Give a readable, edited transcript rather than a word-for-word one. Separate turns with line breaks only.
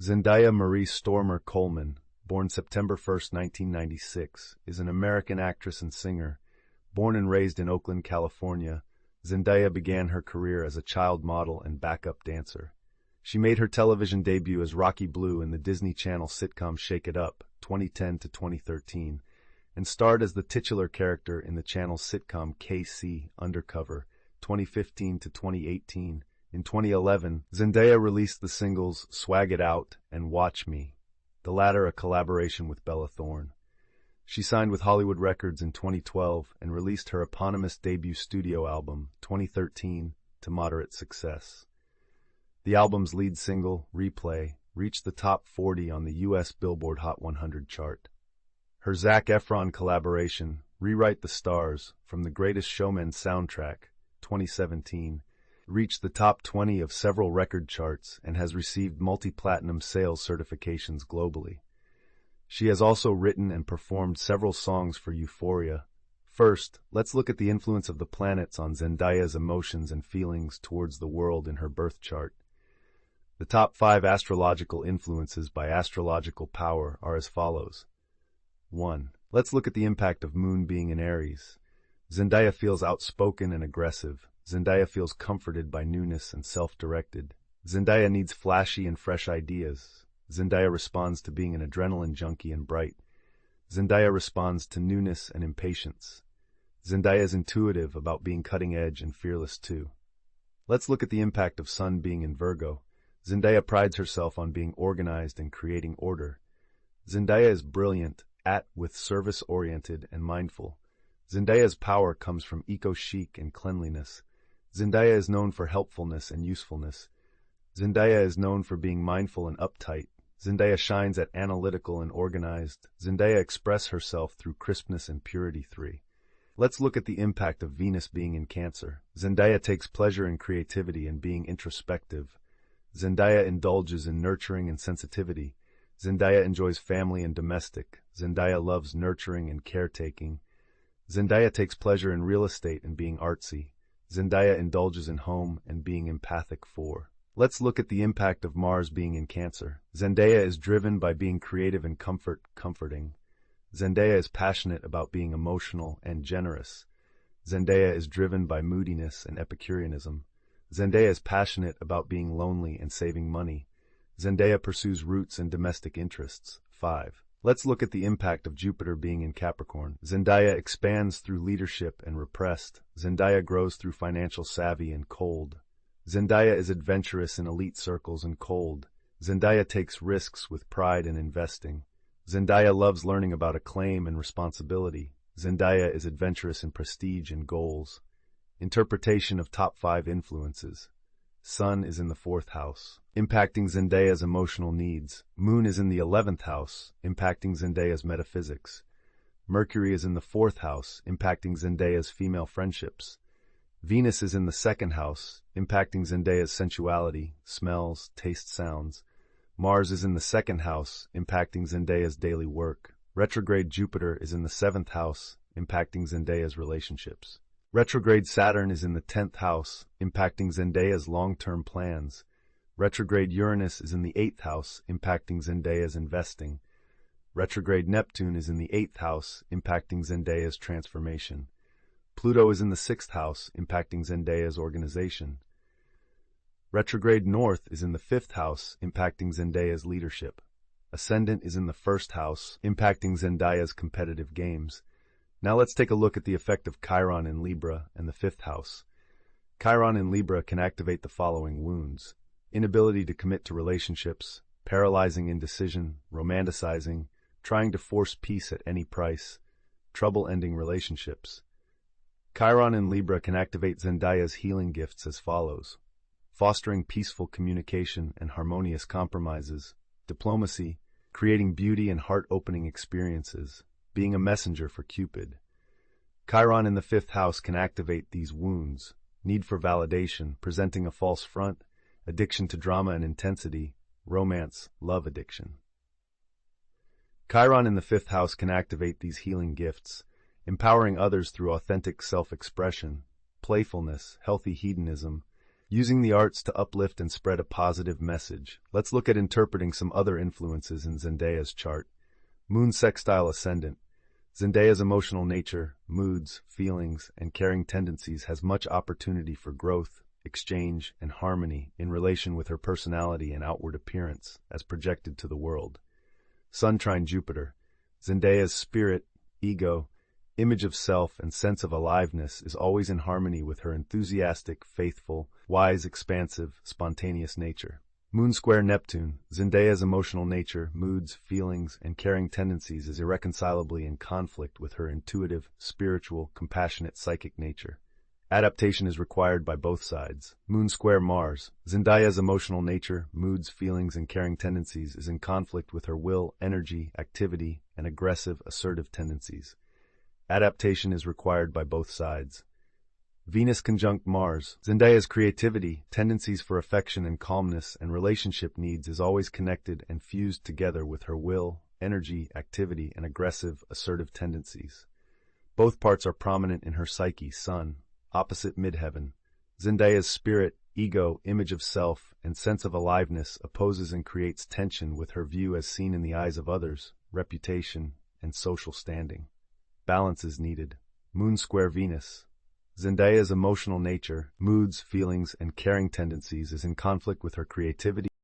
Zendaya Marie Stormer Coleman, born September 1, 1996, is an American actress and singer. Born and raised in Oakland, California, Zendaya began her career as a child model and backup dancer. She made her television debut as Rocky Blue in the Disney Channel sitcom Shake It Up, 2010 to 2013, and starred as the titular character in the channel's sitcom KC Undercover, 2015 to 2018. In 2011, Zendaya released the singles Swag It Out and Watch Me, the latter a collaboration with Bella Thorne. She signed with Hollywood Records in 2012 and released her eponymous debut studio album, 2013, to moderate success. The album's lead single, Replay, reached the top 40 on the U.S. Billboard Hot 100 chart. Her Zac Efron collaboration, Rewrite the Stars, from The Greatest Showman soundtrack, 2017, reached the top 20 of several record charts and has received multi-platinum sales certifications globally. She has also written and performed several songs for Euphoria. First, let's look at the influence of the planets on Zendaya's emotions and feelings towards the world in her birth chart. The top 5 astrological influences by astrological power are as follows. 1. Let's look at the impact of Moon being in Aries. Zendaya feels outspoken and aggressive. Zendaya feels comforted by newness and self-directed. Zendaya needs flashy and fresh ideas. Zendaya responds to being an adrenaline junkie and bright. Zendaya responds to newness and impatience. Zendaya is intuitive about being cutting-edge and fearless too. Let's look at the impact of Sun being in Virgo. Zendaya prides herself on being organized and creating order. Zendaya is brilliant, with service-oriented and mindful. Zendaya's power comes from eco-chic and cleanliness. Zendaya is known for helpfulness and usefulness. Zendaya is known for being mindful and uptight. Zendaya shines at analytical and organized. Zendaya expresses herself through crispness and purity. 3. Let's look at the impact of Venus being in Cancer. Zendaya takes pleasure in creativity and being introspective. Zendaya indulges in nurturing and sensitivity. Zendaya enjoys family and domestic. Zendaya loves nurturing and caretaking. Zendaya takes pleasure in real estate and being artsy. Zendaya indulges in home and being empathic. 4. Let's look at the impact of Mars being in Cancer. Zendaya is driven by being creative and comforting. Zendaya is passionate about being emotional and generous. Zendaya is driven by moodiness and Epicureanism. Zendaya is passionate about being lonely and saving money. Zendaya pursues roots and domestic interests. 5. Let's look at the impact of Jupiter being in Capricorn. Zendaya expands through leadership and repressed. Zendaya grows through financial savvy and cold. Zendaya is adventurous in elite circles and cold. Zendaya takes risks with pride and investing. Zendaya loves learning about acclaim and responsibility. Zendaya is adventurous in prestige and goals. Interpretation of top 5 influences. Sun is in the 4th house, impacting Zendaya's emotional needs. Moon is in the 11th house, impacting Zendaya's metaphysics. Mercury is in the 4th house, impacting Zendaya's female friendships. Venus is in the 2nd house, impacting Zendaya's sensuality, smells, taste, sounds. Mars is in the 2nd house, impacting Zendaya's daily work. Retrograde Jupiter is in the 7th house, impacting Zendaya's relationships. Retrograde Saturn is in the 10th house, impacting Zendaya's long-term plans. Retrograde Uranus is in the 8th house, impacting Zendaya's investing. Retrograde Neptune is in the 8th house, impacting Zendaya's transformation. Pluto is in the 6th house, impacting Zendaya's organization. Retrograde North is in the 5th house, impacting Zendaya's leadership. Ascendant is in the 1st house, impacting Zendaya's competitive games. Now let's take a look at the effect of Chiron in Libra and the 5th house. Chiron in Libra can activate the following wounds: inability to commit to relationships, paralyzing indecision, romanticizing, trying to force peace at any price, trouble ending relationships. Chiron in Libra can activate Zendaya's healing gifts as follows: fostering peaceful communication and harmonious compromises, diplomacy, creating beauty and heart-opening experiences, being a messenger for Cupid. Chiron in the 5th house can activate these wounds: need for validation, presenting a false front, addiction to drama and intensity, romance, love addiction. Chiron in the 5th house can activate these healing gifts: empowering others through authentic self-expression, playfulness, healthy hedonism, using the arts to uplift and spread a positive message. Let's look at interpreting some other influences in Zendaya's chart. Moon sextile ascendant. Zendaya's emotional nature, moods, feelings, and caring tendencies has much opportunity for growth, exchange, and harmony in relation with her personality and outward appearance as projected to the world. Sun trine Jupiter. Zendaya's spirit, ego, image of self, and sense of aliveness is always in harmony with her enthusiastic, faithful, wise, expansive, spontaneous nature. Moon square Neptune. Zendaya's emotional nature, moods, feelings, and caring tendencies is irreconcilably in conflict with her intuitive, spiritual, compassionate, psychic nature. Adaptation is required by both sides. Moon square Mars. Zendaya's emotional nature, moods, feelings, and caring tendencies is in conflict with her will, energy, activity, and aggressive, assertive tendencies. Adaptation is required by both sides. Venus conjunct Mars. Zendaya's creativity, tendencies for affection and calmness, and relationship needs is always connected and fused together with her will, energy, activity, and aggressive, assertive tendencies. Both parts are prominent in her psyche, Sun, opposite midheaven. Zendaya's spirit, ego, image of self, and sense of aliveness opposes and creates tension with her view as seen in the eyes of others, reputation, and social standing. Balance is needed. Moon square Venus. Zendaya's emotional nature, moods, feelings, and caring tendencies is in conflict with her creativity,